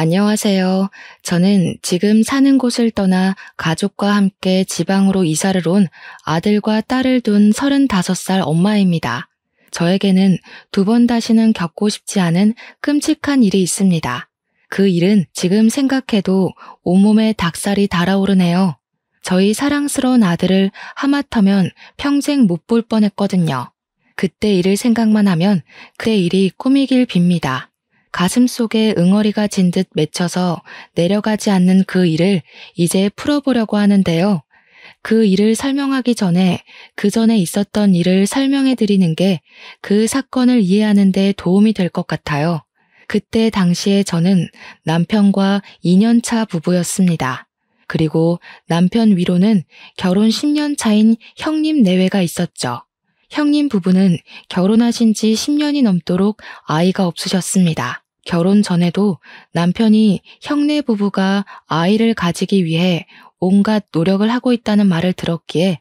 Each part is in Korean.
안녕하세요. 저는 지금 사는 곳을 떠나 가족과 함께 지방으로 이사를 온 아들과 딸을 둔 35살 엄마입니다. 저에게는 두 번 다시는 겪고 싶지 않은 끔찍한 일이 있습니다. 그 일은 지금 생각해도 온몸에 닭살이 달아오르네요. 저희 사랑스러운 아들을 하마터면 평생 못 볼 뻔했거든요. 그때 일을 생각만 하면 그의 일이 꿈이길 빕니다. 가슴속에 응어리가 진 듯 맺혀서 내려가지 않는 그 일을 이제 풀어보려고 하는데요. 그 일을 설명하기 전에 그 전에 있었던 일을 설명해 드리는 게 그 사건을 이해하는 데 도움이 될 것 같아요. 그때 당시에 저는 남편과 2년 차 부부였습니다. 그리고 남편 위로는 결혼 10년 차인 형님 내외가 있었죠. 형님 부부는 결혼하신 지 10년이 넘도록 아이가 없으셨습니다. 결혼 전에도 남편이 형네 부부가 아이를 가지기 위해 온갖 노력을 하고 있다는 말을 들었기에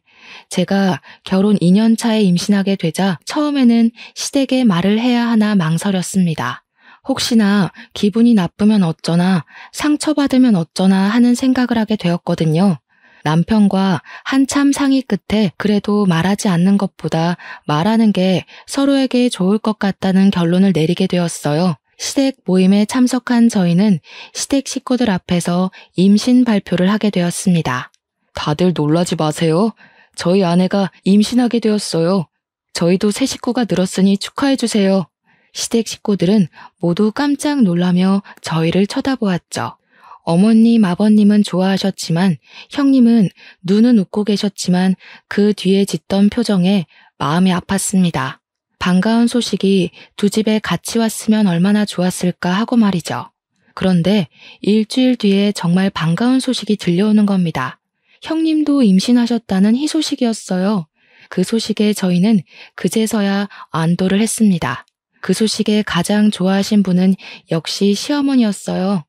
제가 결혼 2년 차에 임신하게 되자 처음에는 시댁에 말을 해야 하나 망설였습니다. 혹시나 기분이 나쁘면 어쩌나 상처받으면 어쩌나 하는 생각을 하게 되었거든요. 남편과 한참 상의 끝에 그래도 말하지 않는 것보다 말하는 게 서로에게 좋을 것 같다는 결론을 내리게 되었어요. 시댁 모임에 참석한 저희는 시댁 식구들 앞에서 임신 발표를 하게 되었습니다. 다들 놀라지 마세요. 저희 아내가 임신하게 되었어요. 저희도 새 식구가 늘었으니 축하해주세요. 시댁 식구들은 모두 깜짝 놀라며 저희를 쳐다보았죠. 어머님, 아버님은 좋아하셨지만 형님은 눈은 웃고 계셨지만 그 뒤에 짓던 표정에 마음이 아팠습니다. 반가운 소식이 두 집에 같이 왔으면 얼마나 좋았을까 하고 말이죠. 그런데 일주일 뒤에 정말 반가운 소식이 들려오는 겁니다. 형님도 임신하셨다는 희소식이었어요. 그 소식에 저희는 그제서야 안도를 했습니다. 그 소식에 가장 좋아하신 분은 역시 시어머니였어요.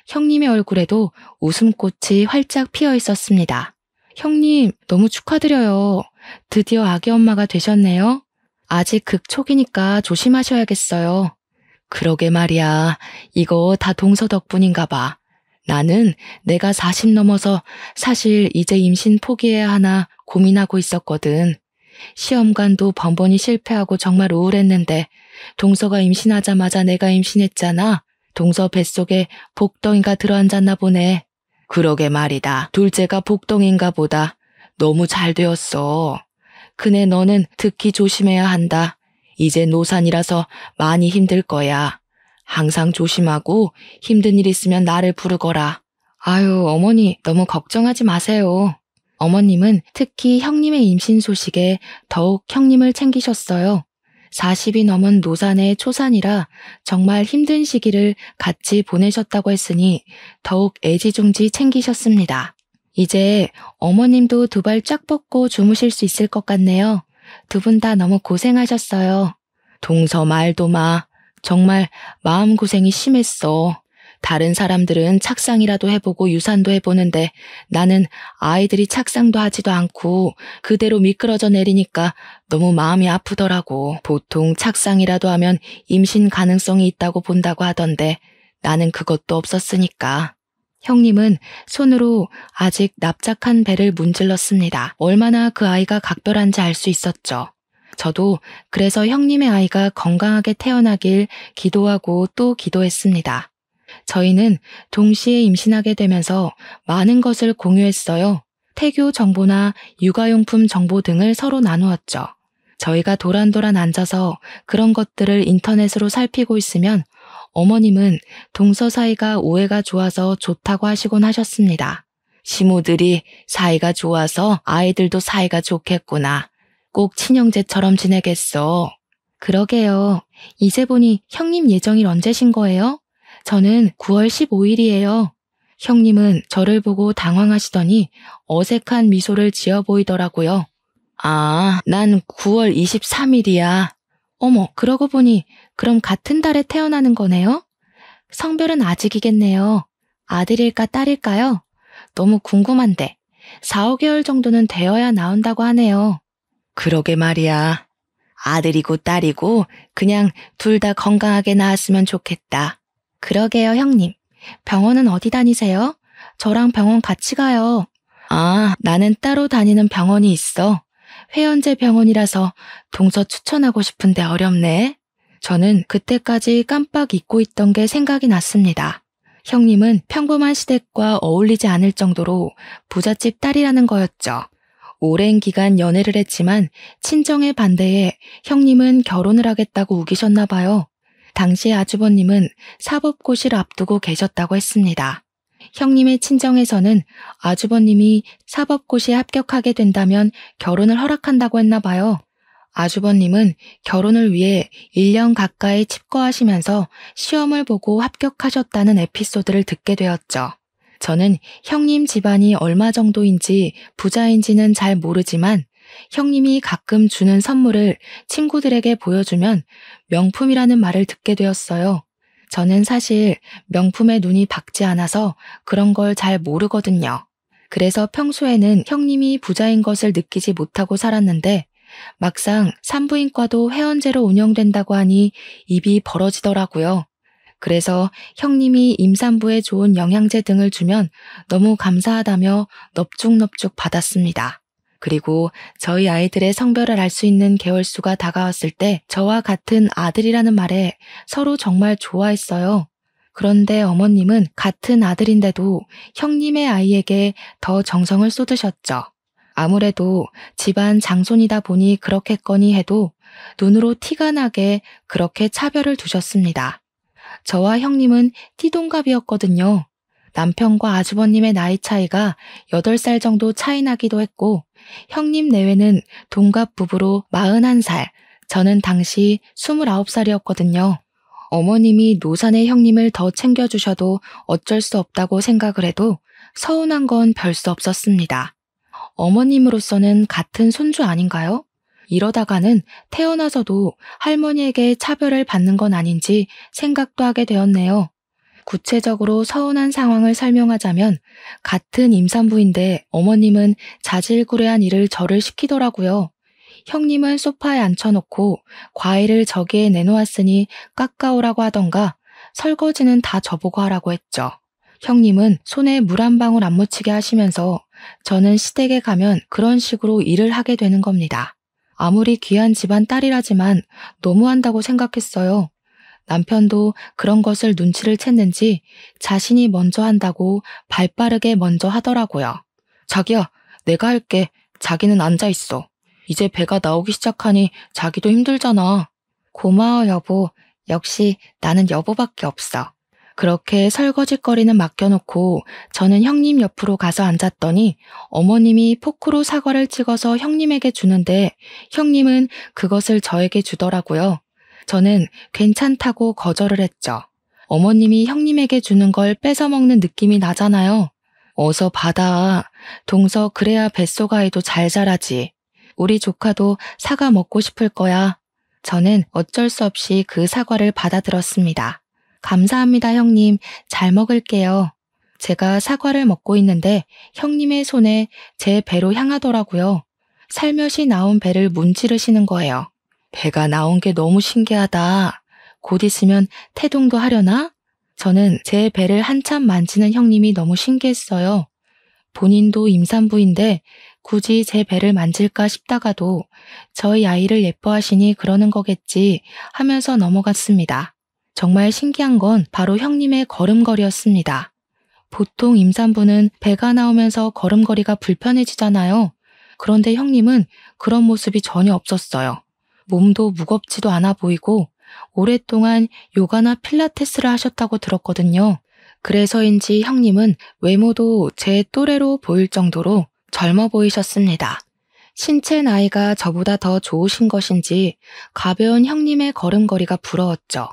형님의 얼굴에도 웃음꽃이 활짝 피어 있었습니다. 형님, 너무 축하드려요. 드디어 아기 엄마가 되셨네요. 아직 극초기니까 조심하셔야겠어요. 그러게 말이야. 이거 다 동서 덕분인가 봐. 나는 내가 40 넘어서 사실 이제 임신 포기해야 하나 고민하고 있었거든. 시험관도 번번이 실패하고 정말 우울했는데 동서가 임신하자마자 내가 임신했잖아. 동서 뱃속에 복덩이가 들어앉았나 보네. 그러게 말이다. 둘째가 복덩인가 보다. 너무 잘 되었어. 그네 너는 특히 조심해야 한다. 이제 노산이라서 많이 힘들 거야. 항상 조심하고 힘든 일 있으면 나를 부르거라. 아유, 어머니 너무 걱정하지 마세요. 어머님은 특히 형님의 임신 소식에 더욱 형님을 챙기셨어요. 40이 넘은 노산의 초산이라 정말 힘든 시기를 같이 보내셨다고 했으니 더욱 애지중지 챙기셨습니다. 이제 어머님도 두 발 쫙 뻗고 주무실 수 있을 것 같네요. 두 분 다 너무 고생하셨어요. 동서 말도 마. 정말 마음고생이 심했어. 다른 사람들은 착상이라도 해보고 유산도 해보는데 나는 아이들이 착상도 하지도 않고 그대로 미끄러져 내리니까 너무 마음이 아프더라고. 보통 착상이라도 하면 임신 가능성이 있다고 본다고 하던데 나는 그것도 없었으니까. 형님은 손으로 아직 납작한 배를 문질렀습니다. 얼마나 그 아이가 각별한지 알 수 있었죠. 저도 그래서 형님의 아이가 건강하게 태어나길 기도하고 또 기도했습니다. 저희는 동시에 임신하게 되면서 많은 것을 공유했어요. 태교 정보나 육아용품 정보 등을 서로 나누었죠. 저희가 도란도란 앉아서 그런 것들을 인터넷으로 살피고 있으면 어머님은 동서 사이가 우애가 좋아서 좋다고 하시곤 하셨습니다. 시모들이 사이가 좋아서 아이들도 사이가 좋겠구나. 꼭 친형제처럼 지내겠어. 그러게요. 이제 보니 형님 예정일 언제신 거예요? 저는 9월 15일이에요. 형님은 저를 보고 당황하시더니 어색한 미소를 지어 보이더라고요. 아, 난 9월 23일이야. 어머, 그러고 보니 그럼 같은 달에 태어나는 거네요? 성별은 아직이겠네요. 아들일까 딸일까요? 너무 궁금한데 4, 5개월 정도는 되어야 나온다고 하네요. 그러게 말이야. 아들이고 딸이고 그냥 둘 다 건강하게 낳았으면 좋겠다. 그러게요, 형님. 병원은 어디 다니세요? 저랑 병원 같이 가요. 아, 나는 따로 다니는 병원이 있어. 회원제 병원이라서 동서 추천하고 싶은데 어렵네. 저는 그때까지 깜빡 잊고 있던 게 생각이 났습니다. 형님은 평범한 시댁과 어울리지 않을 정도로 부잣집 딸이라는 거였죠. 오랜 기간 연애를 했지만 친정의 반대에 형님은 결혼을 하겠다고 우기셨나 봐요. 당시 아주버님은 사법고시를 앞두고 계셨다고 했습니다. 형님의 친정에서는 아주버님이 사법고시에 합격하게 된다면 결혼을 허락한다고 했나 봐요. 아주버님은 결혼을 위해 1년 가까이 칩거하시면서 시험을 보고 합격하셨다는 에피소드를 듣게 되었죠. 저는 형님 집안이 얼마 정도인지 부자인지는 잘 모르지만 형님이 가끔 주는 선물을 친구들에게 보여주면 명품이라는 말을 듣게 되었어요. 저는 사실 명품에 눈이 박지 않아서 그런 걸 잘 모르거든요. 그래서 평소에는 형님이 부자인 것을 느끼지 못하고 살았는데 막상 산부인과도 회원제로 운영된다고 하니 입이 벌어지더라고요. 그래서 형님이 임산부에 좋은 영양제 등을 주면 너무 감사하다며 넙죽넙죽 받았습니다. 그리고 저희 아이들의 성별을 알 수 있는 개월수가 다가왔을 때 저와 같은 아들이라는 말에 서로 정말 좋아했어요. 그런데 어머님은 같은 아들인데도 형님의 아이에게 더 정성을 쏟으셨죠. 아무래도 집안 장손이다 보니 그렇겠거니 해도 눈으로 티가 나게 그렇게 차별을 두셨습니다. 저와 형님은 띠동갑이었거든요. 남편과 아주버님의 나이 차이가 8살 정도 차이 나기도 했고 형님 내외는 동갑 부부로 41살, 저는 당시 29살이었거든요. 어머님이 노산의 형님을 더 챙겨주셔도 어쩔 수 없다고 생각을 해도 서운한 건 별 수 없었습니다. 어머님으로서는 같은 손주 아닌가요? 이러다가는 태어나서도 할머니에게 차별을 받는 건 아닌지 생각도 하게 되었네요. 구체적으로 서운한 상황을 설명하자면 같은 임산부인데 어머님은 자질구레한 일을 저를 시키더라고요. 형님은 소파에 앉혀놓고 과일을 저기에 내놓았으니 깎아오라고 하던가 설거지는 다 저보고 하라고 했죠. 형님은 손에 물 한 방울 안 묻히게 하시면서 저는 시댁에 가면 그런 식으로 일을 하게 되는 겁니다. 아무리 귀한 집안 딸이라지만 너무한다고 생각했어요. 남편도 그런 것을 눈치를 챘는지 자신이 먼저 한다고 발빠르게 먼저 하더라고요. 자기야, 내가 할게. 자기는 앉아있어. 이제 배가 나오기 시작하니 자기도 힘들잖아. 고마워 여보. 역시 나는 여보밖에 없어. 그렇게 설거지거리는 맡겨놓고 저는 형님 옆으로 가서 앉았더니 어머님이 포크로 사과를 찍어서 형님에게 주는데 형님은 그것을 저에게 주더라고요. 저는 괜찮다고 거절을 했죠. 어머님이 형님에게 주는 걸 뺏어 먹는 느낌이 나잖아요. 어서 받아. 동서 그래야 뱃속 아이도 잘 자라지. 우리 조카도 사과 먹고 싶을 거야. 저는 어쩔 수 없이 그 사과를 받아들었습니다. 감사합니다, 형님. 잘 먹을게요. 제가 사과를 먹고 있는데 형님의 손에 제 배로 향하더라고요. 살며시 나온 배를 문지르시는 거예요. 배가 나온 게 너무 신기하다. 곧 있으면 태동도 하려나? 저는 제 배를 한참 만지는 형님이 너무 신기했어요. 본인도 임산부인데 굳이 제 배를 만질까 싶다가도 저희 아이를 예뻐하시니 그러는 거겠지 하면서 넘어갔습니다. 정말 신기한 건 바로 형님의 걸음걸이였습니다. 보통 임산부는 배가 나오면서 걸음걸이가 불편해지잖아요. 그런데 형님은 그런 모습이 전혀 없었어요. 몸도 무겁지도 않아 보이고 오랫동안 요가나 필라테스를 하셨다고 들었거든요. 그래서인지 형님은 외모도 제 또래로 보일 정도로 젊어 보이셨습니다. 신체 나이가 저보다 더 좋으신 것인지 가벼운 형님의 걸음걸이가 부러웠죠.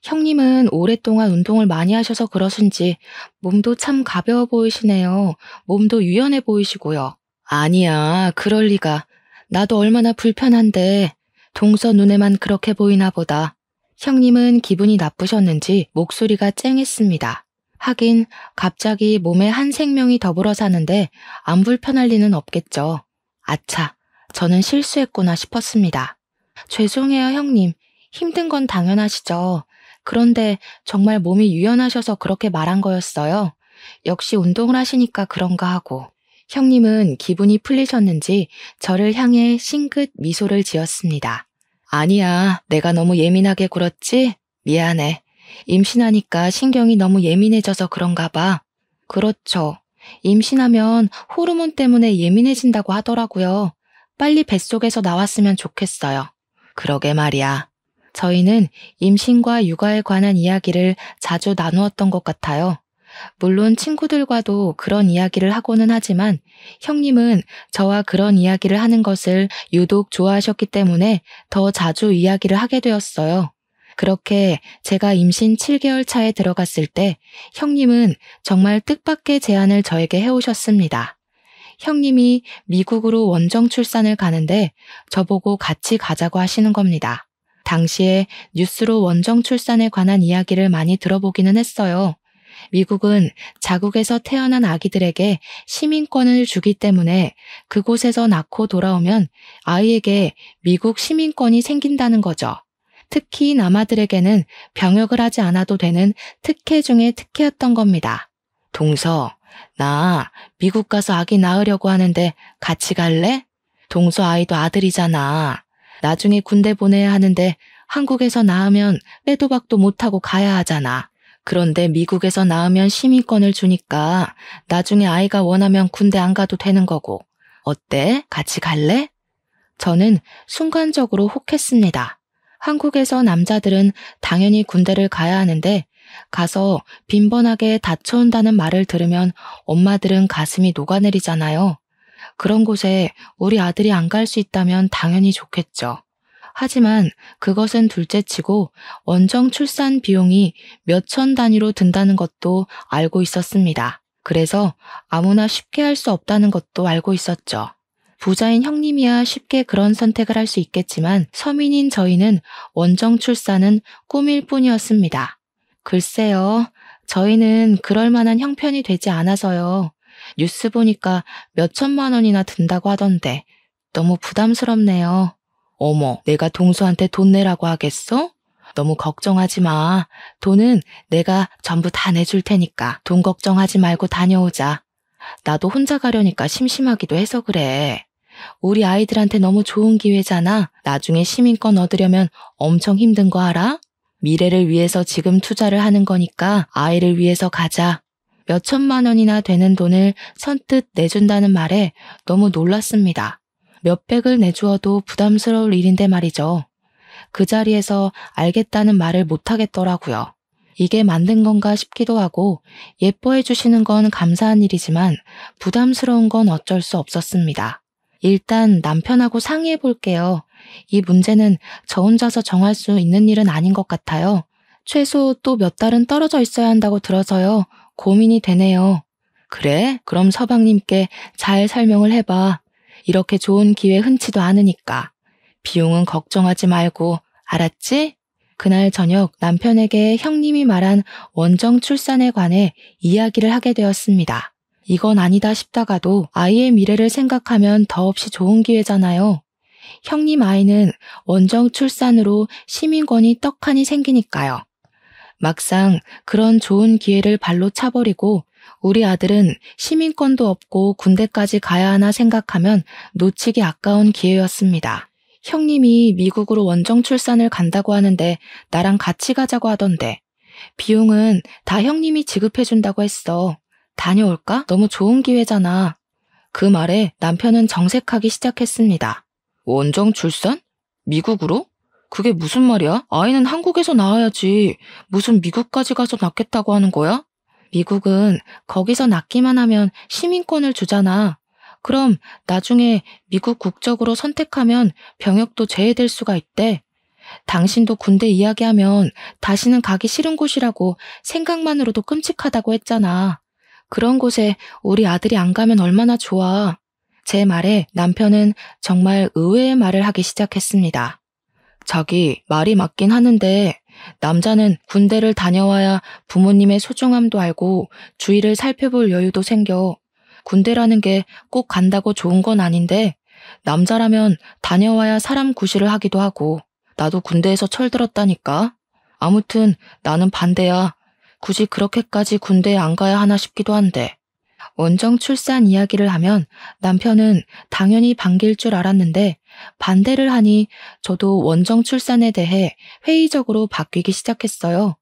형님은 오랫동안 운동을 많이 하셔서 그러신지 몸도 참 가벼워 보이시네요. 몸도 유연해 보이시고요. 아니야, 그럴 리가. 나도 얼마나 불편한데 동서 눈에만 그렇게 보이나 보다. 형님은 기분이 나쁘셨는지 목소리가 쨍했습니다. 하긴 갑자기 몸에 한 생명이 더불어 사는데 안 불편할 리는 없겠죠. 아차, 저는 실수했구나 싶었습니다. 죄송해요 형님. 힘든 건 당연하시죠. 그런데 정말 몸이 유연하셔서 그렇게 말한 거였어요. 역시 운동을 하시니까 그런가 하고. 형님은 기분이 풀리셨는지 저를 향해 싱긋 미소를 지었습니다. 아니야, 내가 너무 예민하게 굴었지? 미안해. 임신하니까 신경이 너무 예민해져서 그런가 봐. 그렇죠. 임신하면 호르몬 때문에 예민해진다고 하더라고요. 빨리 뱃속에서 나왔으면 좋겠어요. 그러게 말이야. 저희는 임신과 육아에 관한 이야기를 자주 나누었던 것 같아요. 물론 친구들과도 그런 이야기를 하고는 하지만 형님은 저와 그런 이야기를 하는 것을 유독 좋아하셨기 때문에 더 자주 이야기를 하게 되었어요. 그렇게 제가 임신 7개월 차에 들어갔을 때 형님은 정말 뜻밖의 제안을 저에게 해오셨습니다. 형님이 미국으로 원정 출산을 가는데 저보고 같이 가자고 하시는 겁니다. 당시에 뉴스로 원정 출산에 관한 이야기를 많이 들어보기는 했어요. 미국은 자국에서 태어난 아기들에게 시민권을 주기 때문에 그곳에서 낳고 돌아오면 아이에게 미국 시민권이 생긴다는 거죠. 특히 남아들에게는 병역을 하지 않아도 되는 특혜 중에 특혜였던 겁니다. 동서, 나 미국 가서 아기 낳으려고 하는데 같이 갈래? 동서 아이도 아들이잖아. 나중에 군대 보내야 하는데 한국에서 낳으면 빼도 박도 못하고 가야 하잖아. 그런데 미국에서 낳으면 시민권을 주니까 나중에 아이가 원하면 군대 안 가도 되는 거고. 어때? 같이 갈래? 저는 순간적으로 혹했습니다. 한국에서 남자들은 당연히 군대를 가야 하는데 가서 빈번하게 다쳐온다는 말을 들으면 엄마들은 가슴이 녹아내리잖아요. 그런 곳에 우리 아들이 안 갈 수 있다면 당연히 좋겠죠. 하지만 그것은 둘째치고 원정 출산 비용이 몇천 단위로 든다는 것도 알고 있었습니다. 그래서 아무나 쉽게 할 수 없다는 것도 알고 있었죠. 부자인 형님이야 쉽게 그런 선택을 할 수 있겠지만 서민인 저희는 원정 출산은 꿈일 뿐이었습니다. 글쎄요, 저희는 그럴 만한 형편이 되지 않아서요. 뉴스 보니까 몇천만 원이나 든다고 하던데 너무 부담스럽네요. 어머, 내가 동서한테 돈 내라고 하겠어? 너무 걱정하지 마. 돈은 내가 전부 다 내줄 테니까 돈 걱정하지 말고 다녀오자. 나도 혼자 가려니까 심심하기도 해서 그래. 우리 아이들한테 너무 좋은 기회잖아. 나중에 시민권 얻으려면 엄청 힘든 거 알아? 미래를 위해서 지금 투자를 하는 거니까 아이를 위해서 가자. 몇천만 원이나 되는 돈을 선뜻 내준다는 말에 너무 놀랐습니다. 몇백을 내주어도 부담스러울 일인데 말이죠. 그 자리에서 알겠다는 말을 못하겠더라고요. 이게 만든 건가 싶기도 하고 예뻐해 주시는 건 감사한 일이지만 부담스러운 건 어쩔 수 없었습니다. 일단 남편하고 상의해 볼게요. 이 문제는 저 혼자서 정할 수 있는 일은 아닌 것 같아요. 최소 또 몇 달은 떨어져 있어야 한다고 들어서요. 고민이 되네요. 그래? 그럼 서방님께 잘 설명을 해봐. 이렇게 좋은 기회 흔치도 않으니까. 비용은 걱정하지 말고, 알았지? 그날 저녁 남편에게 형님이 말한 원정 출산에 관해 이야기를 하게 되었습니다. 이건 아니다 싶다가도 아이의 미래를 생각하면 더없이 좋은 기회잖아요. 형님 아이는 원정 출산으로 시민권이 떡하니 생기니까요. 막상 그런 좋은 기회를 발로 차버리고 우리 아들은 시민권도 없고 군대까지 가야 하나 생각하면 놓치기 아까운 기회였습니다. 형님이 미국으로 원정 출산을 간다고 하는데 나랑 같이 가자고 하던데 비용은 다 형님이 지급해준다고 했어. 다녀올까? 너무 좋은 기회잖아. 그 말에 남편은 정색하기 시작했습니다. 원정 출산? 미국으로? 그게 무슨 말이야? 아이는 한국에서 낳아야지. 무슨 미국까지 가서 낳겠다고 하는 거야? 미국은 거기서 낳기만 하면 시민권을 주잖아. 그럼 나중에 미국 국적으로 선택하면 병역도 제외될 수가 있대. 당신도 군대 이야기하면 다시는 가기 싫은 곳이라고 생각만으로도 끔찍하다고 했잖아. 그런 곳에 우리 아들이 안 가면 얼마나 좋아. 제 말에 남편은 정말 의외의 말을 하기 시작했습니다. 자기 말이 맞긴 하는데 남자는 군대를 다녀와야 부모님의 소중함도 알고 주위를 살펴볼 여유도 생겨. 군대라는 게 꼭 간다고 좋은 건 아닌데 남자라면 다녀와야 사람 구실을 하기도 하고 나도 군대에서 철들었다니까. 아무튼 나는 반대야. 굳이 그렇게까지 군대에 안 가야 하나 싶기도 한데. 원정 출산 이야기를 하면 남편은 당연히 반길 줄 알았는데 반대를 하니 저도 원정 출산에 대해 회의적으로 바뀌기 시작했어요.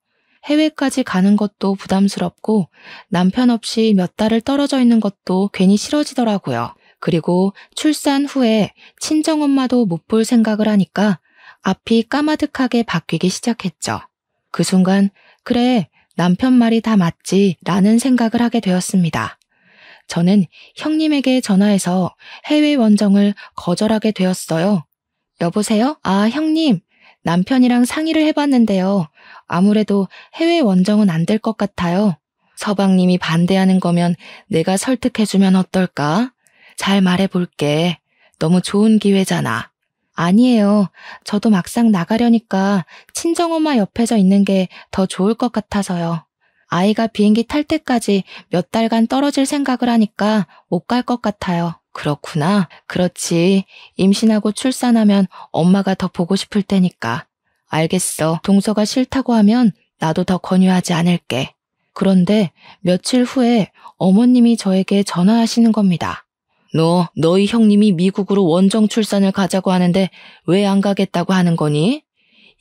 해외까지 가는 것도 부담스럽고 남편 없이 몇 달을 떨어져 있는 것도 괜히 싫어지더라고요. 그리고 출산 후에 친정엄마도 못 볼 생각을 하니까 앞이 까마득하게 바뀌기 시작했죠. 그 순간 그래, 남편 말이 다 맞지 라는 생각을 하게 되었습니다. 저는 형님에게 전화해서 해외 원정을 거절하게 되었어요. 여보세요? 아, 형님. 남편이랑 상의를 해봤는데요. 아무래도 해외 원정은 안 될 것 같아요. 서방님이 반대하는 거면 내가 설득해주면 어떨까? 잘 말해볼게. 너무 좋은 기회잖아. 아니에요. 저도 막상 나가려니까 친정엄마 옆에서 있는 게 더 좋을 것 같아서요. 아이가 비행기 탈 때까지 몇 달간 떨어질 생각을 하니까 못 갈 것 같아요. 그렇구나. 그렇지. 임신하고 출산하면 엄마가 더 보고 싶을 테니까. 알겠어. 동서가 싫다고 하면 나도 더 권유하지 않을게. 그런데 며칠 후에 어머님이 저에게 전화하시는 겁니다. 너희 형님이 미국으로 원정 출산을 가자고 하는데 왜 안 가겠다고 하는 거니?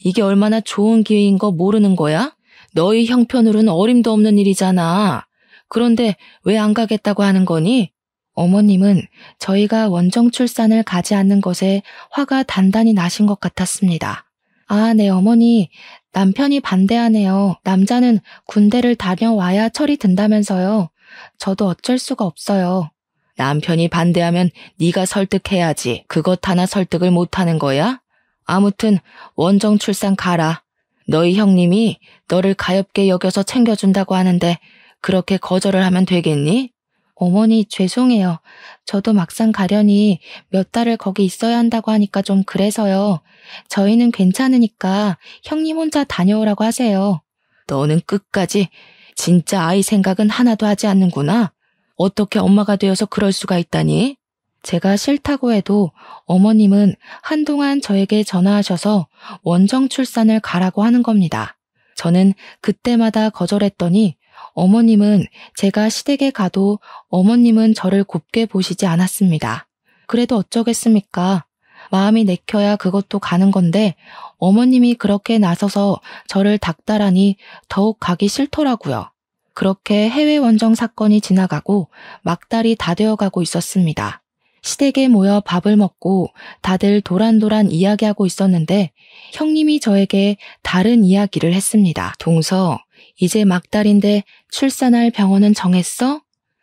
이게 얼마나 좋은 기회인 거 모르는 거야? 너희 형편으로는 어림도 없는 일이잖아. 그런데 왜 안 가겠다고 하는 거니? 어머님은 저희가 원정 출산을 가지 않는 것에 화가 단단히 나신 것 같았습니다. 아, 네, 어머니. 남편이 반대하네요. 남자는 군대를 다녀와야 철이 든다면서요. 저도 어쩔 수가 없어요. 남편이 반대하면 네가 설득해야지. 그것 하나 설득을 못하는 거야? 아무튼 원정 출산 가라. 너희 형님이 너를 가엾게 여겨서 챙겨준다고 하는데 그렇게 거절을 하면 되겠니? 어머니, 죄송해요. 저도 막상 가려니 몇 달을 거기 있어야 한다고 하니까 좀 그래서요. 저희는 괜찮으니까 형님 혼자 다녀오라고 하세요. 너는 끝까지 진짜 아이 생각은 하나도 하지 않는구나. 어떻게 엄마가 되어서 그럴 수가 있다니? 제가 싫다고 해도 어머님은 한동안 저에게 전화하셔서 원정 출산을 가라고 하는 겁니다. 저는 그때마다 거절했더니 어머님은 제가 시댁에 가도 어머님은 저를 곱게 보시지 않았습니다. 그래도 어쩌겠습니까? 마음이 내켜야 그것도 가는 건데 어머님이 그렇게 나서서 저를 닥달하니 더욱 가기 싫더라고요. 그렇게 해외 원정 사건이 지나가고 막달이 다 되어가고 있었습니다. 시댁에 모여 밥을 먹고 다들 도란도란 이야기하고 있었는데 형님이 저에게 다른 이야기를 했습니다. 동서, 이제 막달인데 출산할 병원은 정했어?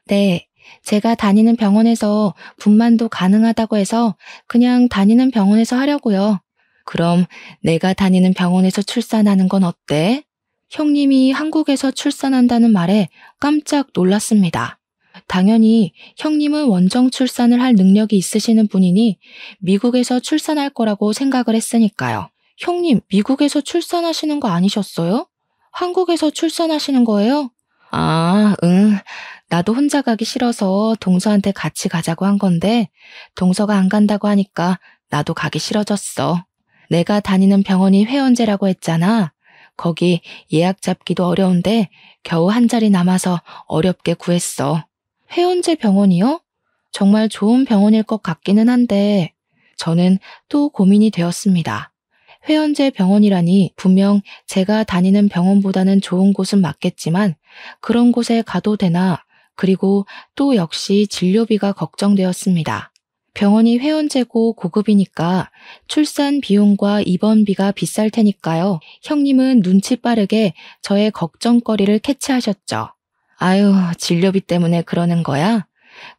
네, 제가 다니는 병원에서 분만도 가능하다고 해서 그냥 다니는 병원에서 하려고요. 그럼 내가 다니는 병원에서 출산하는 건 어때? 형님이 한국에서 출산한다는 말에 깜짝 놀랐습니다. 당연히 형님은 원정 출산을 할 능력이 있으시는 분이니 미국에서 출산할 거라고 생각을 했으니까요. 형님, 미국에서 출산하시는 거 아니셨어요? 한국에서 출산하시는 거예요? 아, 응. 나도 혼자 가기 싫어서 동서한테 같이 가자고 한 건데 동서가 안 간다고 하니까 나도 가기 싫어졌어. 내가 다니는 병원이 회원제라고 했잖아. 거기 예약 잡기도 어려운데 겨우 한 자리 남아서 어렵게 구했어. 회원제 병원이요? 정말 좋은 병원일 것 같기는 한데 저는 또 고민이 되었습니다. 회원제 병원이라니 분명 제가 다니는 병원보다는 좋은 곳은 맞겠지만 그런 곳에 가도 되나, 그리고 또 역시 진료비가 걱정되었습니다. 병원이 회원제고 고급이니까 출산 비용과 입원비가 비쌀 테니까요. 형님은 눈치 빠르게 저의 걱정거리를 캐치하셨죠. 아유, 진료비 때문에 그러는 거야?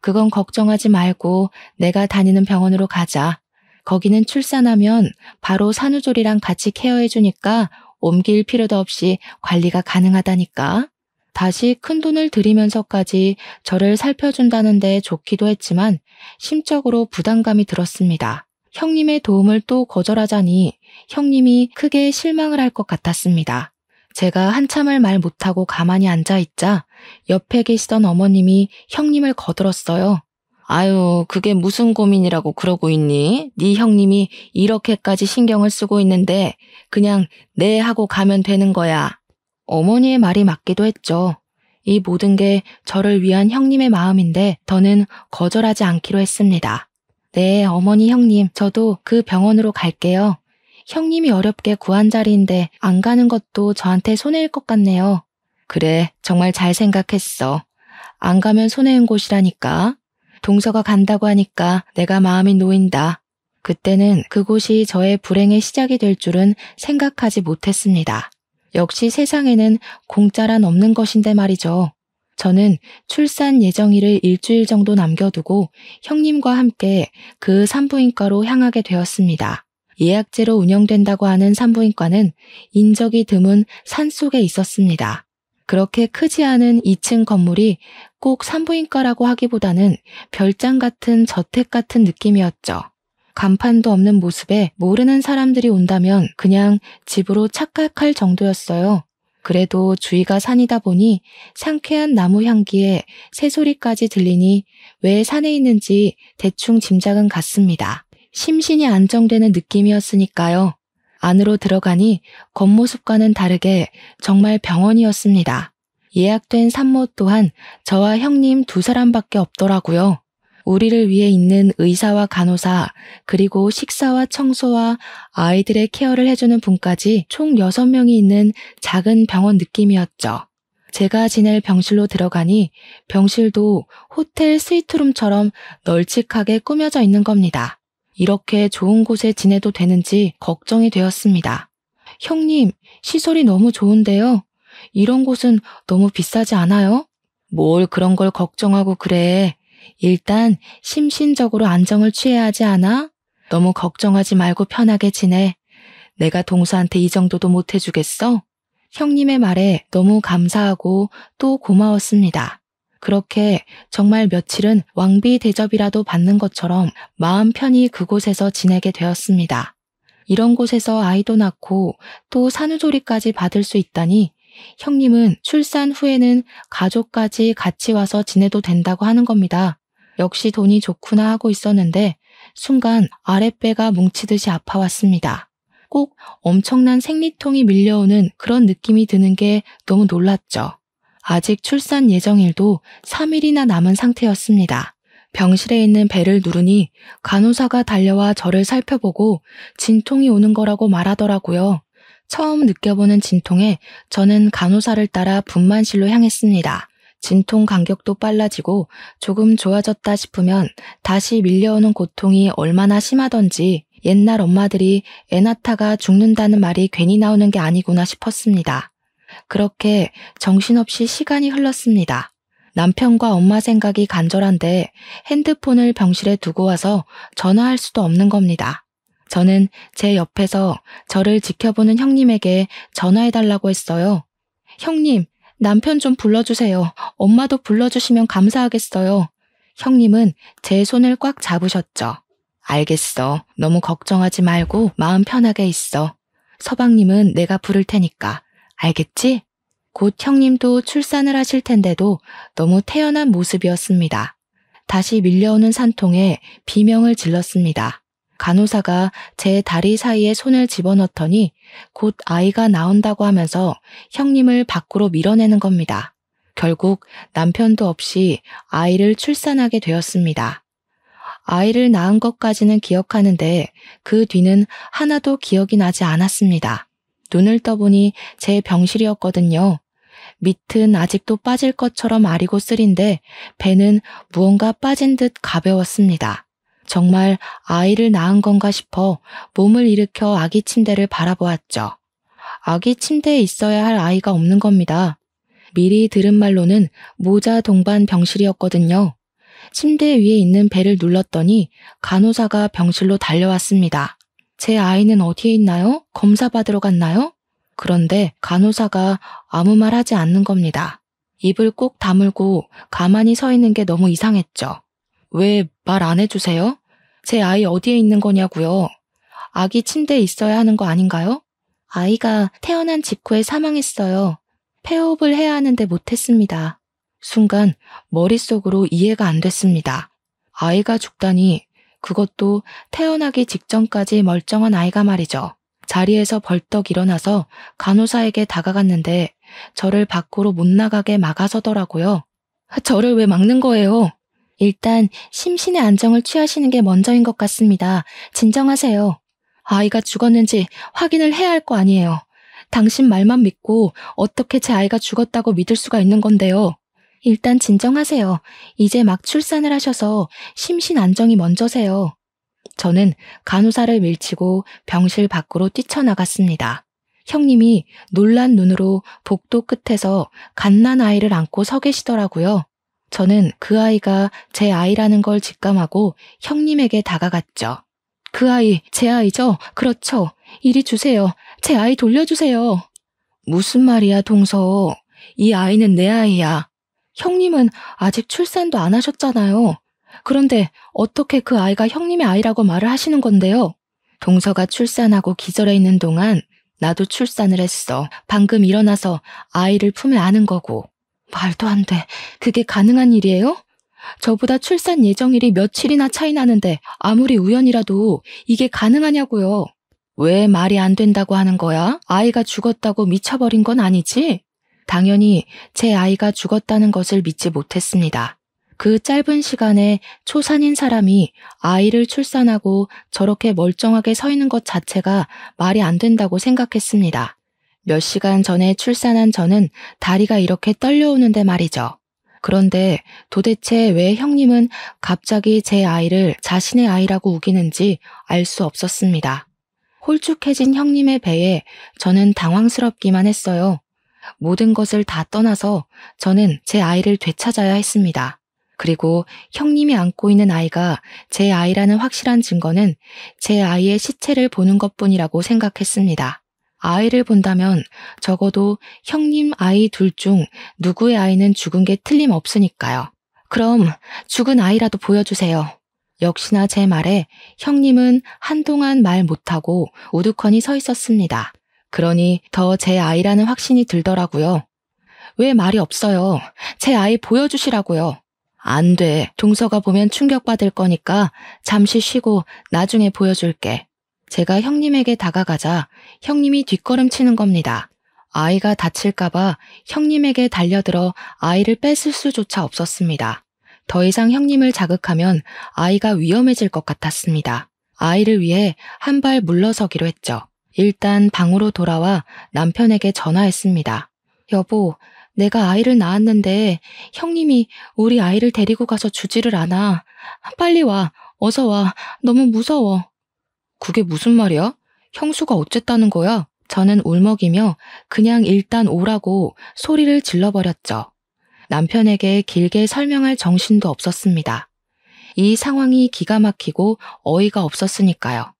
그건 걱정하지 말고 내가 다니는 병원으로 가자. 거기는 출산하면 바로 산후조리랑 같이 케어해주니까 옮길 필요도 없이 관리가 가능하다니까. 다시 큰돈을 들이면서까지 저를 살펴준다는데 좋기도 했지만 심적으로 부담감이 들었습니다. 형님의 도움을 또 거절하자니 형님이 크게 실망을 할 것 같았습니다. 제가 한참을 말 못하고 가만히 앉아있자 옆에 계시던 어머님이 형님을 거들었어요. 아유, 그게 무슨 고민이라고 그러고 있니? 네 형님이 이렇게까지 신경을 쓰고 있는데 그냥 네 하고 가면 되는 거야. 어머니의 말이 맞기도 했죠. 이 모든 게 저를 위한 형님의 마음인데 저는 거절하지 않기로 했습니다. 네, 어머니 형님, 저도 그 병원으로 갈게요. 형님이 어렵게 구한 자리인데 안 가는 것도 저한테 손해일 것 같네요. 그래, 정말 잘 생각했어. 안 가면 손해인 곳이라니까. 동서가 간다고 하니까 내가 마음이 놓인다. 그때는 그곳이 저의 불행의 시작이 될 줄은 생각하지 못했습니다. 역시 세상에는 공짜란 없는 것인데 말이죠. 저는 출산 예정일을 일주일 정도 남겨두고 형님과 함께 그 산부인과로 향하게 되었습니다. 예약제로 운영된다고 하는 산부인과는 인적이 드문 산속에 있었습니다. 그렇게 크지 않은 2층 건물이 꼭 산부인과라고 하기보다는 별장 같은 저택 같은 느낌이었죠. 간판도 없는 모습에 모르는 사람들이 온다면 그냥 집으로 착각할 정도였어요. 그래도 주위가 산이다 보니 상쾌한 나무 향기에 새소리까지 들리니 왜 산에 있는지 대충 짐작은 갔습니다. 심신이 안정되는 느낌이었으니까요. 안으로 들어가니 겉모습과는 다르게 정말 병원이었습니다. 예약된 산모 또한 저와 형님 2사람밖에 없더라고요. 우리를 위해 있는 의사와 간호사, 그리고 식사와 청소와 아이들의 케어를 해주는 분까지 총 6명이 있는 작은 병원 느낌이었죠. 제가 지낼 병실로 들어가니 병실도 호텔 스위트룸처럼 널찍하게 꾸며져 있는 겁니다. 이렇게 좋은 곳에 지내도 되는지 걱정이 되었습니다. 형님, 시설이 너무 좋은데요. 이런 곳은 너무 비싸지 않아요? 뭘 그런 걸 걱정하고 그래. 일단 심신적으로 안정을 취해야 하지 않아? 너무 걱정하지 말고 편하게 지내. 내가 동서한테 이 정도도 못 해주겠어? 형님의 말에 너무 감사하고 또 고마웠습니다. 그렇게 정말 며칠은 왕비 대접이라도 받는 것처럼 마음 편히 그곳에서 지내게 되었습니다. 이런 곳에서 아이도 낳고 또 산후조리까지 받을 수 있다니 형님은 출산 후에는 가족까지 같이 와서 지내도 된다고 하는 겁니다. 역시 돈이 좋구나 하고 있었는데 순간 아랫배가 뭉치듯이 아파왔습니다. 꼭 엄청난 생리통이 밀려오는 그런 느낌이 드는 게 너무 놀랐죠. 아직 출산 예정일도 3일이나 남은 상태였습니다. 병실에 있는 벨을 누르니 간호사가 달려와 저를 살펴보고 진통이 오는 거라고 말하더라고요. 처음 느껴보는 진통에 저는 간호사를 따라 분만실로 향했습니다. 진통 간격도 빨라지고 조금 좋아졌다 싶으면 다시 밀려오는 고통이 얼마나 심하던지 옛날 엄마들이 애 낳다가 죽는다는 말이 괜히 나오는 게 아니구나 싶었습니다. 그렇게 정신없이 시간이 흘렀습니다. 남편과 엄마 생각이 간절한데 핸드폰을 병실에 두고 와서 전화할 수도 없는 겁니다. 저는 제 옆에서 저를 지켜보는 형님에게 전화해달라고 했어요. 형님, 남편 좀 불러주세요. 엄마도 불러주시면 감사하겠어요. 형님은 제 손을 꽉 잡으셨죠. 알겠어. 너무 걱정하지 말고 마음 편하게 있어. 서방님은 내가 부를 테니까. 알겠지? 곧 형님도 출산을 하실 텐데도 너무 태연한 모습이었습니다. 다시 밀려오는 산통에 비명을 질렀습니다. 간호사가 제 다리 사이에 손을 집어넣더니 곧 아이가 나온다고 하면서 형님을 밖으로 밀어내는 겁니다. 결국 남편도 없이 아이를 출산하게 되었습니다. 아이를 낳은 것까지는 기억하는데 그 뒤는 하나도 기억이 나지 않았습니다. 눈을 떠보니 제 병실이었거든요. 밑은 아직도 빠질 것처럼 아리고 쓰린데 배는 무언가 빠진 듯 가벼웠습니다. 정말 아이를 낳은 건가 싶어 몸을 일으켜 아기 침대를 바라보았죠. 아기 침대에 있어야 할 아이가 없는 겁니다. 미리 들은 말로는 모자 동반 병실이었거든요. 침대 위에 있는 배를 눌렀더니 간호사가 병실로 달려왔습니다. 제 아이는 어디에 있나요? 검사 받으러 갔나요? 그런데 간호사가 아무 말 하지 않는 겁니다. 입을 꼭 다물고 가만히 서 있는 게 너무 이상했죠. 왜 말 안 해주세요? 제 아이 어디에 있는 거냐고요? 아기 침대에 있어야 하는 거 아닌가요? 아이가 태어난 직후에 사망했어요. 폐호흡을 해야 하는데 못했습니다. 순간 머릿속으로 이해가 안 됐습니다. 아이가 죽다니, 그것도 태어나기 직전까지 멀쩡한 아이가 말이죠. 자리에서 벌떡 일어나서 간호사에게 다가갔는데 저를 밖으로 못 나가게 막아서더라고요. 저를 왜 막는 거예요? 일단 심신의 안정을 취하시는 게 먼저인 것 같습니다. 진정하세요. 아이가 죽었는지 확인을 해야 할 거 아니에요. 당신 말만 믿고 어떻게 제 아이가 죽었다고 믿을 수가 있는 건데요. 일단 진정하세요. 이제 막 출산을 하셔서 심신 안정이 먼저세요. 저는 간호사를 밀치고 병실 밖으로 뛰쳐나갔습니다. 형님이 놀란 눈으로 복도 끝에서 갓난 아이를 안고 서 계시더라고요. 저는 그 아이가 제 아이라는 걸 직감하고 형님에게 다가갔죠. 그 아이, 제 아이죠? 그렇죠. 이리 주세요. 제 아이 돌려주세요. 무슨 말이야, 동서. 이 아이는 내 아이야. 형님은 아직 출산도 안 하셨잖아요. 그런데 어떻게 그 아이가 형님의 아이라고 말을 하시는 건데요? 동서가 출산하고 기절해 있는 동안 나도 출산을 했어. 방금 일어나서 아이를 품에 안은 거고. 말도 안 돼. 그게 가능한 일이에요? 저보다 출산 예정일이 며칠이나 차이 나는데 아무리 우연이라도 이게 가능하냐고요. 왜 말이 안 된다고 하는 거야? 아이가 죽었다고 미쳐버린 건 아니지? 당연히 제 아이가 죽었다는 것을 믿지 못했습니다. 그 짧은 시간에 초산인 사람이 아이를 출산하고 저렇게 멀쩡하게 서 있는 것 자체가 말이 안 된다고 생각했습니다. 몇 시간 전에 출산한 저는 다리가 이렇게 떨려오는데 말이죠. 그런데 도대체 왜 형님은 갑자기 제 아이를 자신의 아이라고 우기는지 알 수 없었습니다. 홀쭉해진 형님의 배에 저는 당황스럽기만 했어요. 모든 것을 다 떠나서 저는 제 아이를 되찾아야 했습니다. 그리고 형님이 안고 있는 아이가 제 아이라는 확실한 증거는 제 아이의 시체를 보는 것뿐이라고 생각했습니다. 아이를 본다면 적어도 형님 아이 둘 중 누구의 아이는 죽은 게 틀림없으니까요. 그럼 죽은 아이라도 보여주세요. 역시나 제 말에 형님은 한동안 말 못하고 우두커니 서 있었습니다. 그러니 더 제 아이라는 확신이 들더라고요. 왜 말이 없어요? 제 아이 보여주시라고요. 안 돼. 동서가 보면 충격받을 거니까 잠시 쉬고 나중에 보여줄게. 제가 형님에게 다가가자 형님이 뒷걸음치는 겁니다. 아이가 다칠까봐 형님에게 달려들어 아이를 뺏을 수조차 없었습니다. 더 이상 형님을 자극하면 아이가 위험해질 것 같았습니다. 아이를 위해 한 발 물러서기로 했죠. 일단 방으로 돌아와 남편에게 전화했습니다. 여보, 내가 아이를 낳았는데 형님이 우리 아이를 데리고 가서 주지를 않아. 빨리 와. 어서 와. 너무 무서워. 그게 무슨 말이야? 형수가 어쨌다는 거야? 저는 울먹이며 그냥 일단 오라고 소리를 질러버렸죠. 남편에게 길게 설명할 정신도 없었습니다. 이 상황이 기가 막히고 어이가 없었으니까요.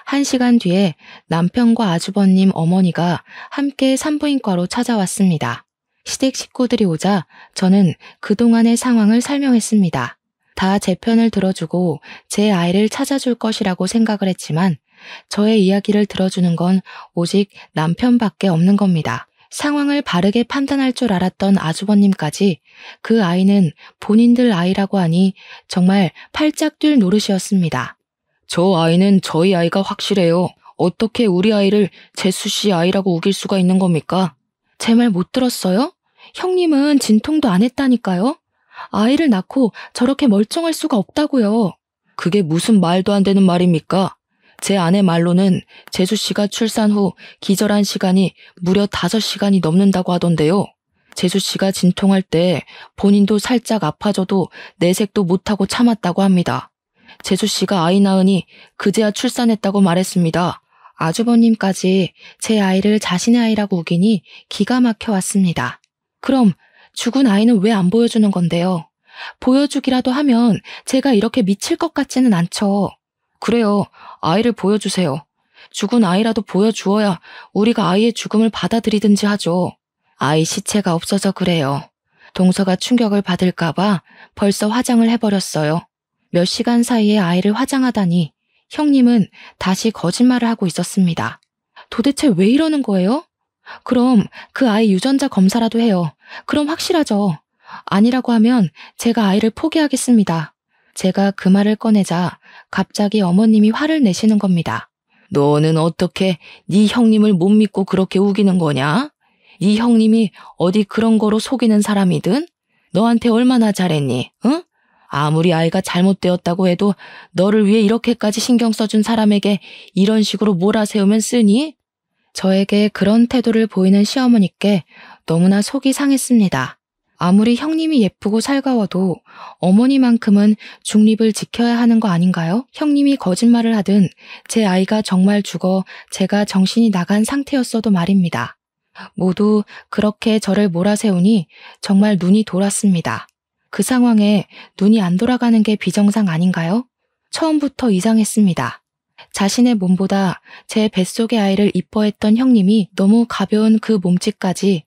1시간 뒤에 남편과 아주버님 어머니가 함께 산부인과로 찾아왔습니다. 시댁 식구들이 오자 저는 그동안의 상황을 설명했습니다. 다 제 편을 들어주고 제 아이를 찾아줄 것이라고 생각을 했지만 저의 이야기를 들어주는 건 오직 남편밖에 없는 겁니다. 상황을 바르게 판단할 줄 알았던 아주버님까지 그 아이는 본인들 아이라고 하니 정말 팔짝 뛸 노릇이었습니다. 저 아이는 저희 아이가 확실해요. 어떻게 우리 아이를 재수 씨 아이라고 우길 수가 있는 겁니까? 제 말 못 들었어요? 형님은 진통도 안 했다니까요? 아이를 낳고 저렇게 멀쩡할 수가 없다고요. 그게 무슨 말도 안 되는 말입니까? 제 아내 말로는 재수 씨가 출산 후 기절한 시간이 무려 5시간이 넘는다고 하던데요. 재수 씨가 진통할 때 본인도 살짝 아파져도 내색도 못하고 참았다고 합니다. 재수 씨가 아이 낳으니 그제야 출산했다고 말했습니다. 아주버님까지 제 아이를 자신의 아이라고 우기니 기가 막혀 왔습니다. 그럼 죽은 아이는 왜 안 보여주는 건데요? 보여주기라도 하면 제가 이렇게 미칠 것 같지는 않죠. 그래요. 아이를 보여주세요. 죽은 아이라도 보여주어야 우리가 아이의 죽음을 받아들이든지 하죠. 아이 시체가 없어서 그래요. 동서가 충격을 받을까봐 벌써 화장을 해버렸어요. 몇 시간 사이에 아이를 화장하다니 형님은 다시 거짓말을 하고 있었습니다. 도대체 왜 이러는 거예요? 그럼 그 아이 유전자 검사라도 해요. 그럼 확실하죠. 아니라고 하면 제가 아이를 포기하겠습니다. 제가 그 말을 꺼내자 갑자기 어머님이 화를 내시는 겁니다. 너는 어떻게 네 형님을 못 믿고 그렇게 우기는 거냐? 네 형님이 어디 그런 거로 속이는 사람이든? 너한테 얼마나 잘했니? 응? 아무리 아이가 잘못되었다고 해도 너를 위해 이렇게까지 신경 써준 사람에게 이런 식으로 몰아세우면 쓰니? 저에게 그런 태도를 보이는 시어머니께 너무나 속이 상했습니다. 아무리 형님이 예쁘고 살가워도 어머니만큼은 중립을 지켜야 하는 거 아닌가요? 형님이 거짓말을 하든 제 아이가 정말 죽어 제가 정신이 나간 상태였어도 말입니다. 모두 그렇게 저를 몰아세우니 정말 눈이 돌았습니다. 그 상황에 눈이 안 돌아가는 게 비정상 아닌가요? 처음부터 이상했습니다. 자신의 몸보다 제 뱃속의 아이를 이뻐했던 형님이 너무 가벼운 그 몸짓까지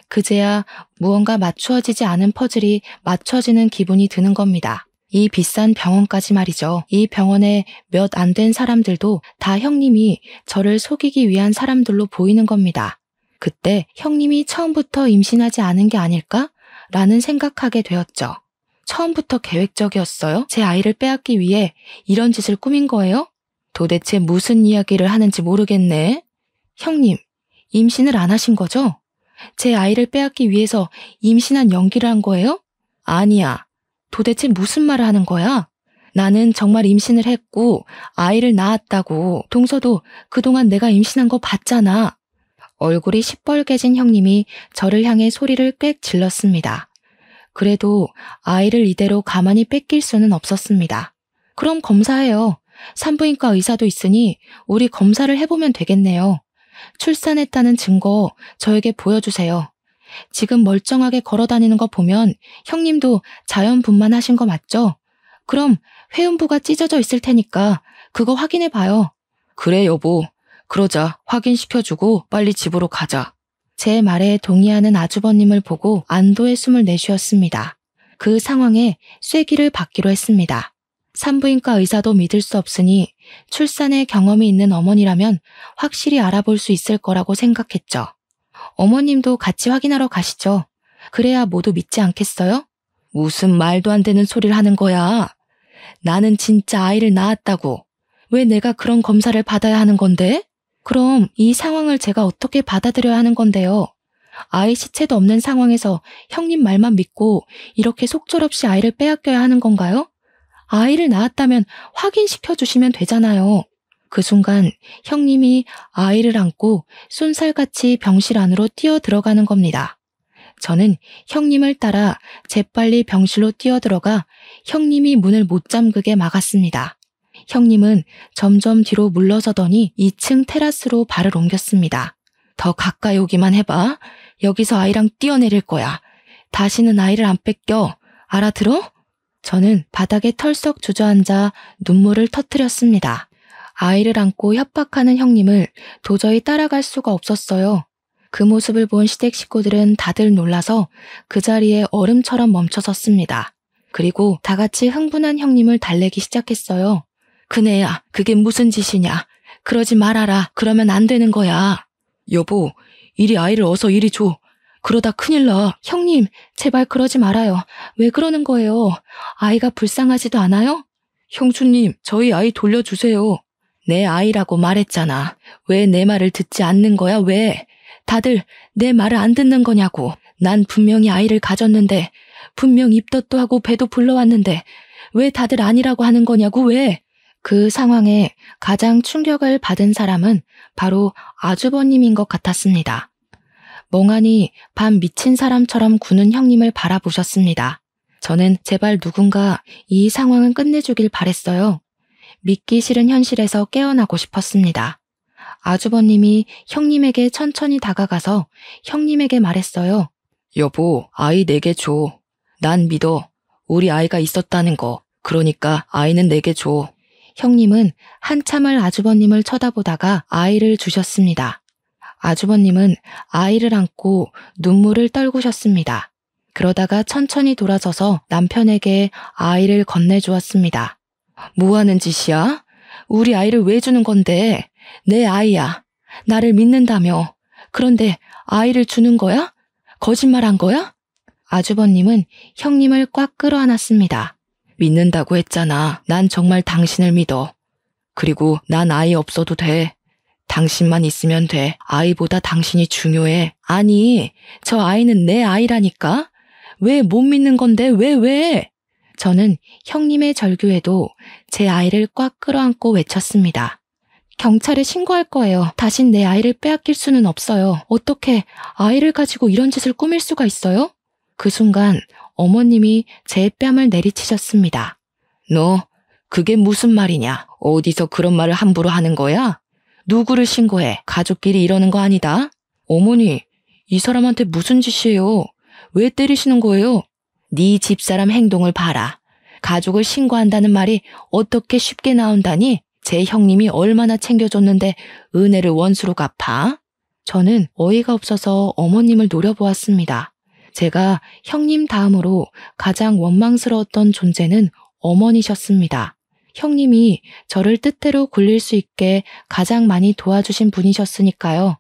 그제야 무언가 맞추어지지 않은 퍼즐이 맞춰지는 기분이 드는 겁니다. 이 비싼 병원까지 말이죠. 이 병원에 몇 안 된 사람들도 다 형님이 저를 속이기 위한 사람들로 보이는 겁니다. 그때 형님이 처음부터 임신하지 않은 게 아닐까? 라는 생각하게 되었죠. 처음부터 계획적이었어요? 제 아이를 빼앗기 위해 이런 짓을 꾸민 거예요? 도대체 무슨 이야기를 하는지 모르겠네. 형님, 임신을 안 하신 거죠? 제 아이를 빼앗기 위해서 임신한 연기를 한 거예요? 아니야. 도대체 무슨 말을 하는 거야? 나는 정말 임신을 했고 아이를 낳았다고. 동서도 그동안 내가 임신한 거 봤잖아. 얼굴이 시뻘개진 형님이 저를 향해 소리를 꽥 질렀습니다. 그래도 아이를 이대로 가만히 뺏길 수는 없었습니다. 그럼 검사해요. 산부인과 의사도 있으니 우리 검사를 해보면 되겠네요. 출산했다는 증거 저에게 보여주세요. 지금 멀쩡하게 걸어다니는 거 보면 형님도 자연분만하신 거 맞죠? 그럼 회음부가 찢어져 있을 테니까 그거 확인해봐요. 그래 여보. 그러자. 확인시켜주고 빨리 집으로 가자. 제 말에 동의하는 아주버님을 보고 안도의 숨을 내쉬었습니다. 그 상황에 쐐기를 받기로 했습니다. 산부인과 의사도 믿을 수 없으니 출산의 경험이 있는 어머니라면 확실히 알아볼 수 있을 거라고 생각했죠. 어머님도 같이 확인하러 가시죠. 그래야 모두 믿지 않겠어요? 무슨 말도 안 되는 소리를 하는 거야. 나는 진짜 아이를 낳았다고. 왜 내가 그런 검사를 받아야 하는 건데? 그럼 이 상황을 제가 어떻게 받아들여야 하는 건데요? 아이 시체도 없는 상황에서 형님 말만 믿고 이렇게 속절없이 아이를 빼앗겨야 하는 건가요? 아이를 낳았다면 확인시켜 주시면 되잖아요. 그 순간 형님이 아이를 안고 쏜살같이 병실 안으로 뛰어 들어가는 겁니다. 저는 형님을 따라 재빨리 병실로 뛰어들어가 형님이 문을 못 잠그게 막았습니다. 형님은 점점 뒤로 물러서더니 2층 테라스로 발을 옮겼습니다. 더 가까이 오기만 해봐. 여기서 아이랑 뛰어내릴 거야. 다시는 아이를 안 뺏겨. 알아들어? 저는 바닥에 털썩 주저앉아 눈물을 터뜨렸습니다. 아이를 안고 협박하는 형님을 도저히 따라갈 수가 없었어요. 그 모습을 본 시댁 식구들은 다들 놀라서 그 자리에 얼음처럼 멈춰섰습니다. 그리고 다 같이 흥분한 형님을 달래기 시작했어요. 그네야, 그게 무슨 짓이냐. 그러지 말아라. 그러면 안 되는 거야. 여보, 이리 아이를 어서 이리 줘. 그러다 큰일 나. 형님, 제발 그러지 말아요. 왜 그러는 거예요? 아이가 불쌍하지도 않아요? 형수님, 저희 아이 돌려주세요. 내 아이라고 말했잖아. 왜 내 말을 듣지 않는 거야, 왜? 다들 내 말을 안 듣는 거냐고. 난 분명히 아이를 가졌는데, 분명 입덧도 하고 배도 불러왔는데, 왜 다들 아니라고 하는 거냐고, 왜? 그 상황에 가장 충격을 받은 사람은 바로 아주버님인 것 같았습니다. 멍하니 밤 미친 사람처럼 구는 형님을 바라보셨습니다. 저는 제발 누군가 이 상황은 끝내주길 바랬어요. 믿기 싫은 현실에서 깨어나고 싶었습니다. 아주버님이 형님에게 천천히 다가가서 형님에게 말했어요. 여보, 아이 내게 줘. 난 믿어. 우리 아이가 있었다는 거. 그러니까 아이는 내게 줘. 형님은 한참을 아주버님을 쳐다보다가 아이를 주셨습니다. 아주버님은 아이를 안고 눈물을 떨구셨습니다. 그러다가 천천히 돌아서서 남편에게 아이를 건네주었습니다. 뭐 하는 짓이야? 우리 아이를 왜 주는 건데? 내 아이야. 나를 믿는다며. 그런데 아이를 주는 거야? 거짓말한 거야? 아주버님은 형님을 꽉 끌어안았습니다. 믿는다고 했잖아. 난 정말 당신을 믿어. 그리고 난 아이 없어도 돼. 당신만 있으면 돼. 아이보다 당신이 중요해. 아니, 저 아이는 내 아이라니까? 왜 못 믿는 건데, 왜? 저는 형님의 절규에도 제 아이를 꽉 끌어안고 외쳤습니다. 경찰에 신고할 거예요. 다신 내 아이를 빼앗길 수는 없어요. 어떻게 아이를 가지고 이런 짓을 꾸밀 수가 있어요? 그 순간 어머님이 제 뺨을 내리치셨습니다. 너, 그게 무슨 말이냐? 어디서 그런 말을 함부로 하는 거야? 누구를 신고해? 가족끼리 이러는 거 아니다? 어머니, 이 사람한테 무슨 짓이에요? 왜 때리시는 거예요? 네 집사람 행동을 봐라. 가족을 신고한다는 말이 어떻게 쉽게 나온다니? 제 형님이 얼마나 챙겨줬는데 은혜를 원수로 갚아? 저는 어이가 없어서 어머님을 노려보았습니다. 제가 형님 다음으로 가장 원망스러웠던 존재는 어머니셨습니다. 형님이 저를 뜻대로 굴릴 수 있게 가장 많이 도와주신 분이셨으니까요.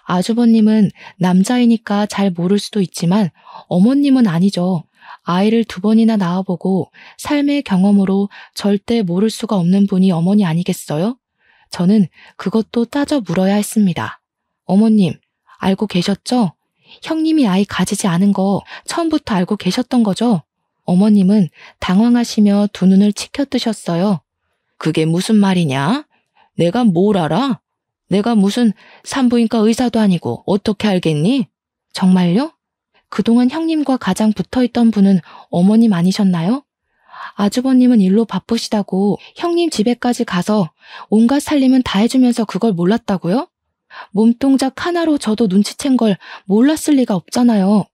아주버님은 남자이니까 잘 모를 수도 있지만 어머님은 아니죠. 아이를 2번이나 낳아보고 삶의 경험으로 절대 모를 수가 없는 분이 어머니 아니겠어요? 저는 그것도 따져 물어야 했습니다. 어머님, 알고 계셨죠? 형님이 아이 가지지 않은 거 처음부터 알고 계셨던 거죠? 어머님은 당황하시며 2눈을 치켜뜨셨어요. 그게 무슨 말이냐? 내가 뭘 알아? 내가 무슨 산부인과 의사도 아니고 어떻게 알겠니? 정말요? 그동안 형님과 가장 붙어있던 분은 어머님 아니셨나요? 아주버님은 일로 바쁘시다고 형님 집에까지 가서 온갖 살림은 다 해주면서 그걸 몰랐다고요? 몸동작 하나로 저도 눈치챈 걸 몰랐을 리가 없잖아요.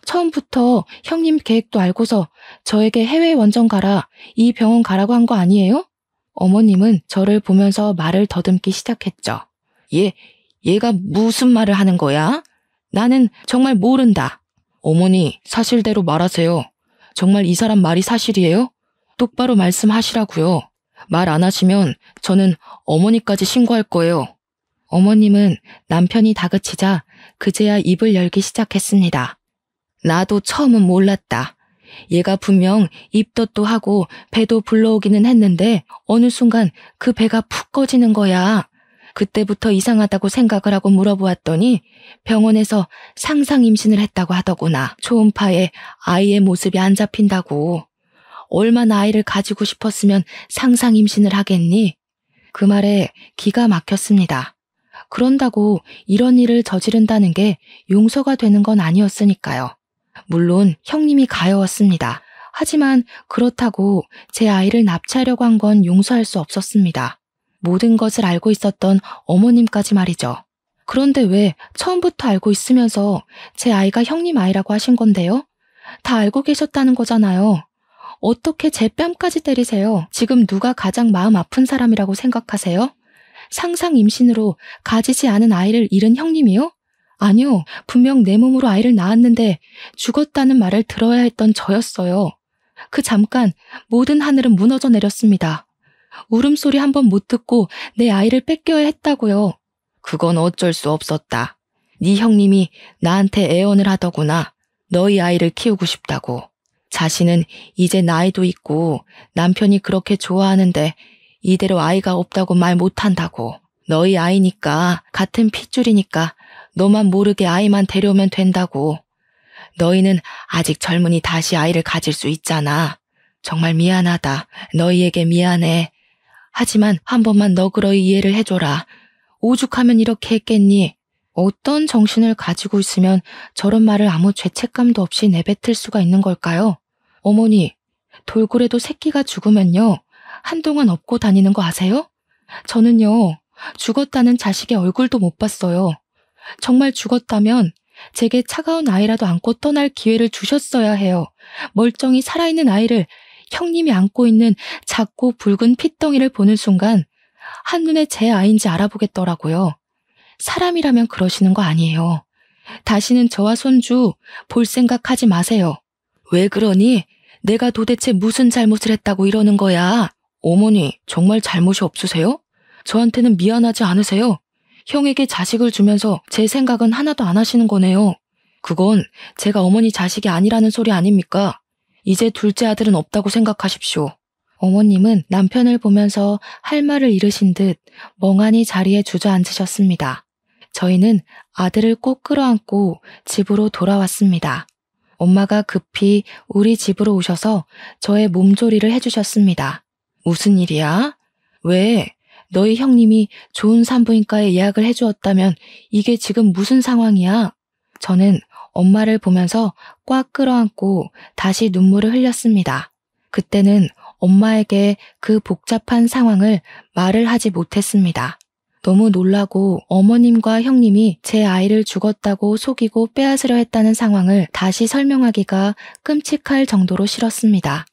처음부터 형님 계획도 알고서 저에게 해외 원정 가라, 이 병원 가라고 한 거 아니에요? 어머님은 저를 보면서 말을 더듬기 시작했죠. 얘가 무슨 말을 하는 거야? 나는 정말 모른다. 어머니, 사실대로 말하세요. 정말 이 사람 말이 사실이에요? 똑바로 말씀하시라고요. 말 안 하시면 저는 어머니까지 신고할 거예요. 어머님은 남편이 다그치자 그제야 입을 열기 시작했습니다. 나도 처음은 몰랐다. 얘가 분명 입덧도 하고 배도 불러오기는 했는데 어느 순간 그 배가 푹 꺼지는 거야. 그때부터 이상하다고 생각을 하고 물어보았더니 병원에서 상상 임신을 했다고 하더구나. 초음파에 아이의 모습이 안 잡힌다고. 얼마나 아이를 가지고 싶었으면 상상 임신을 하겠니? 그 말에 기가 막혔습니다. 그런다고 이런 일을 저지른다는 게 용서가 되는 건 아니었으니까요. 물론 형님이 가여웠습니다. 하지만 그렇다고 제 아이를 납치하려고 한 건 용서할 수 없었습니다. 모든 것을 알고 있었던 어머님까지 말이죠. 그런데 왜 처음부터 알고 있으면서 제 아이가 형님 아이라고 하신 건데요? 다 알고 계셨다는 거잖아요. 어떻게 제 뺨까지 때리세요? 지금 누가 가장 마음 아픈 사람이라고 생각하세요? 상상 임신으로 가지지 않은 아이를 잃은 형님이요? 아니요, 분명 내 몸으로 아이를 낳았는데 죽었다는 말을 들어야 했던 저였어요. 그 잠깐 모든 하늘은 무너져 내렸습니다. 울음소리 한 번 못 듣고 내 아이를 뺏겨야 했다고요. 그건 어쩔 수 없었다. 네 형님이 나한테 애원을 하더구나. 너희 아이를 키우고 싶다고. 자신은 이제 나이도 있고 남편이 그렇게 좋아하는데 이대로 아이가 없다고 말 못한다고. 너희 아이니까 같은 핏줄이니까 너만 모르게 아이만 데려오면 된다고. 너희는 아직 젊으니 다시 아이를 가질 수 있잖아. 정말 미안하다. 너희에게 미안해. 하지만 한 번만 너그러이 이해를 해줘라. 오죽하면 이렇게 했겠니? 어떤 정신을 가지고 있으면 저런 말을 아무 죄책감도 없이 내뱉을 수가 있는 걸까요? 어머니, 돌고래도 새끼가 죽으면요, 한동안 업고 다니는 거 아세요? 저는요, 죽었다는 자식의 얼굴도 못 봤어요. 정말 죽었다면 제게 차가운 아이라도 안고 떠날 기회를 주셨어야 해요. 멀쩡히 살아있는 아이를 형님이 안고 있는 작고 붉은 핏덩이를 보는 순간 한눈에 제 아이인지 알아보겠더라고요. 사람이라면 그러시는 거 아니에요. 다시는 저와 손주 볼 생각하지 마세요. 왜 그러니? 내가 도대체 무슨 잘못을 했다고 이러는 거야? 어머니, 정말 잘못이 없으세요? 저한테는 미안하지 않으세요? 형에게 자식을 주면서 제 생각은 하나도 안 하시는 거네요. 그건 제가 어머니 자식이 아니라는 소리 아닙니까? 이제 둘째 아들은 없다고 생각하십시오. 어머님은 남편을 보면서 할 말을 잃으신 듯 멍하니 자리에 주저앉으셨습니다. 저희는 아들을 꼭 끌어안고 집으로 돌아왔습니다. 엄마가 급히 우리 집으로 오셔서 저의 몸조리를 해주셨습니다. 무슨 일이야? 왜? 너희 형님이 좋은 산부인과에 예약을 해주었다면 이게 지금 무슨 상황이야? 저는 엄마를 보면서 꽉 끌어안고 다시 눈물을 흘렸습니다. 그때는 엄마에게 그 복잡한 상황을 말을 하지 못했습니다. 너무 놀라고 어머님과 형님이 제 아이를 죽었다고 속이고 빼앗으려 했다는 상황을 다시 설명하기가 끔찍할 정도로 싫었습니다.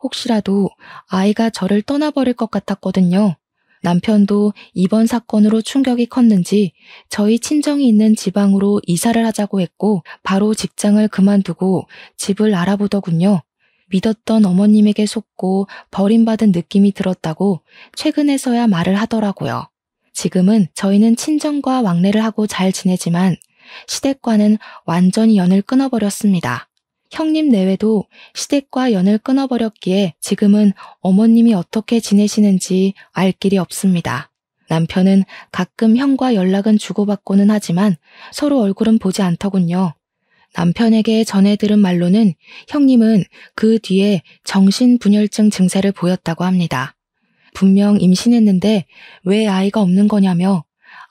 혹시라도 아이가 저를 떠나버릴 것 같았거든요. 남편도 이번 사건으로 충격이 컸는지 저희 친정이 있는 지방으로 이사를 하자고 했고 바로 직장을 그만두고 집을 알아보더군요. 믿었던 어머님에게 속고 버림받은 느낌이 들었다고 최근에서야 말을 하더라고요. 지금은 저희는 친정과 왕래를 하고 잘 지내지만 시댁과는 완전히 연을 끊어버렸습니다. 형님 내외도 시댁과 연을 끊어버렸기에 지금은 어머님이 어떻게 지내시는지 알 길이 없습니다. 남편은 가끔 형과 연락은 주고받고는 하지만 서로 얼굴은 보지 않더군요. 남편에게 전해 들은 말로는 형님은 그 뒤에 정신분열증 증세를 보였다고 합니다. 분명 임신했는데 왜 아이가 없는 거냐며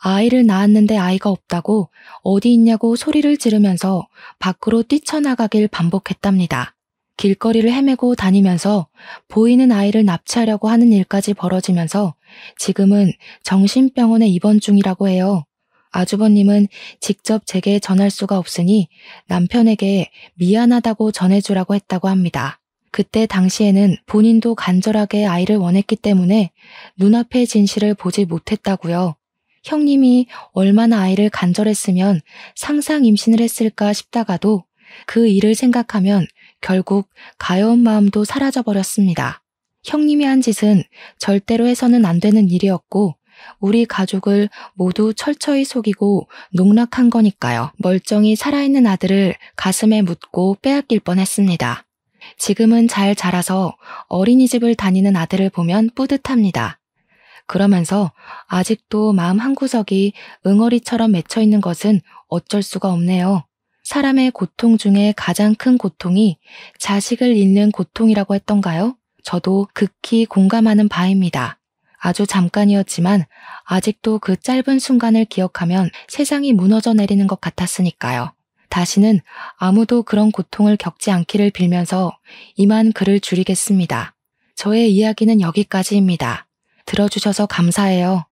아이를 낳았는데 아이가 없다고 어디 있냐고 소리를 지르면서 밖으로 뛰쳐나가길 반복했답니다. 길거리를 헤매고 다니면서 보이는 아이를 납치하려고 하는 일까지 벌어지면서 지금은 정신병원에 입원 중이라고 해요. 아주버님은 직접 제게 전할 수가 없으니 남편에게 미안하다고 전해주라고 했다고 합니다. 그때 당시에는 본인도 간절하게 아이를 원했기 때문에 눈앞의 진실을 보지 못했다고요. 형님이 얼마나 아이를 간절했으면 상상 임신을 했을까 싶다가도 그 일을 생각하면 결국 가여운 마음도 사라져버렸습니다. 형님이 한 짓은 절대로 해서는 안 되는 일이었고 우리 가족을 모두 철저히 속이고 농락한 거니까요. 멀쩡히 살아있는 아들을 가슴에 묻고 빼앗길 뻔했습니다. 지금은 잘 자라서 어린이집을 다니는 아들을 보면 뿌듯합니다. 그러면서 아직도 마음 한구석이 응어리처럼 맺혀있는 것은 어쩔 수가 없네요. 사람의 고통 중에 가장 큰 고통이 자식을 잃는 고통이라고 했던가요? 저도 극히 공감하는 바입니다. 아주 잠깐이었지만 아직도 그 짧은 순간을 기억하면 세상이 무너져 내리는 것 같았으니까요. 다시는 아무도 그런 고통을 겪지 않기를 빌면서 이만 글을 줄이겠습니다. 저의 이야기는 여기까지입니다. 들어주셔서 감사해요.